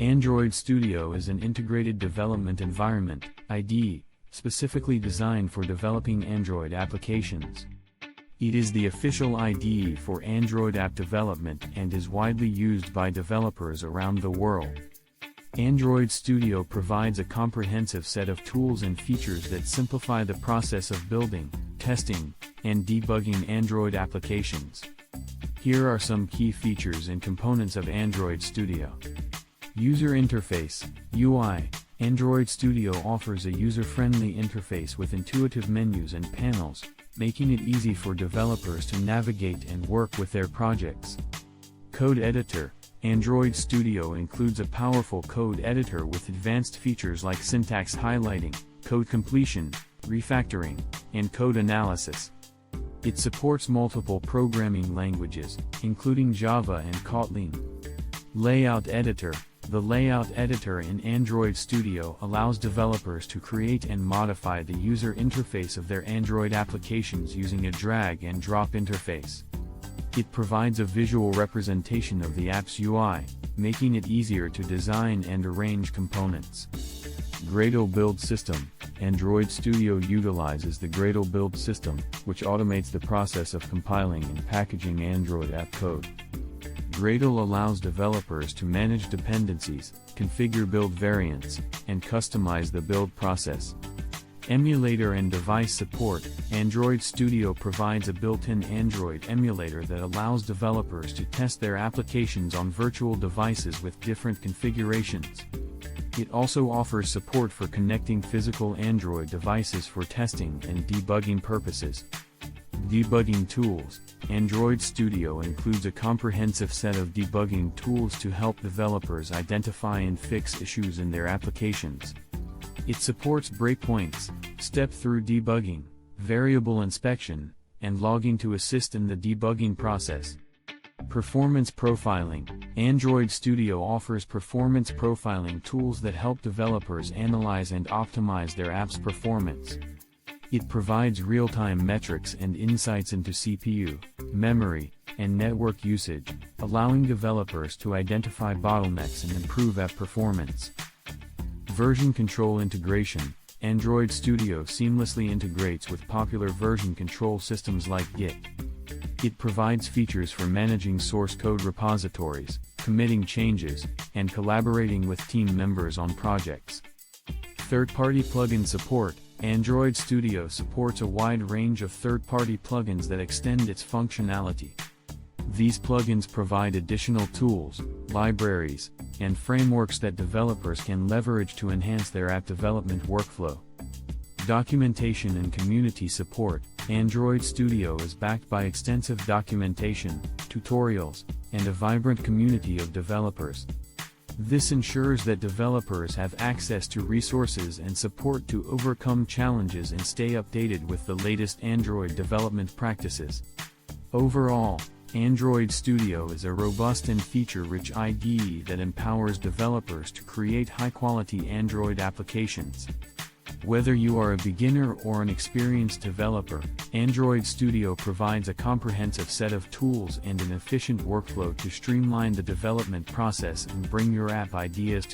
Android Studio is an integrated development environment, IDE, specifically designed for developing Android applications. It is the official IDE for Android app development and is widely used by developers around the world. Android Studio provides a comprehensive set of tools and features that simplify the process of building, testing, and debugging Android applications. Here are some key features and components of Android Studio. User Interface, UI. Android Studio offers a user-friendly interface with intuitive menus and panels, making it easy for developers to navigate and work with their projects. Code Editor. Android Studio includes a powerful code editor with advanced features like syntax highlighting, code completion, refactoring, and code analysis. It supports multiple programming languages, including Java and Kotlin. Layout Editor. The Layout Editor in Android Studio allows developers to create and modify the user interface of their Android applications using a drag-and-drop interface. It provides a visual representation of the app's UI, making it easier to design and arrange components. Gradle Build System. Android Studio utilizes the Gradle Build System, which automates the process of compiling and packaging Android app code. Gradle allows developers to manage dependencies, configure build variants, and customize the build process. Emulator and device support. Android Studio provides a built-in Android emulator that allows developers to test their applications on virtual devices with different configurations. It also offers support for connecting physical Android devices for testing and debugging purposes. Debugging Tools. Android Studio includes a comprehensive set of debugging tools to help developers identify and fix issues in their applications. It supports breakpoints, step-through debugging, variable inspection, and logging to assist in the debugging process. Performance Profiling. Android Studio offers performance profiling tools that help developers analyze and optimize their app's performance. It provides real-time metrics and insights into CPU, memory, and network usage, allowing developers to identify bottlenecks and improve app performance. Version Control Integration. Android Studio seamlessly integrates with popular version control systems like Git. It provides features for managing source code repositories, committing changes, and collaborating with team members on projects. Third-party plugin support. Android Studio supports a wide range of third-party plugins that extend its functionality. These plugins provide additional tools, libraries, and frameworks that developers can leverage to enhance their app development workflow. Documentation and community support. Android Studio is backed by extensive documentation, tutorials, and a vibrant community of developers. This ensures that developers have access to resources and support to overcome challenges and stay updated with the latest Android development practices. Overall, Android Studio is a robust and feature-rich IDE that empowers developers to create high-quality Android applications. Whether you are a beginner or an experienced developer, Android Studio provides a comprehensive set of tools and an efficient workflow to streamline the development process and bring your app ideas to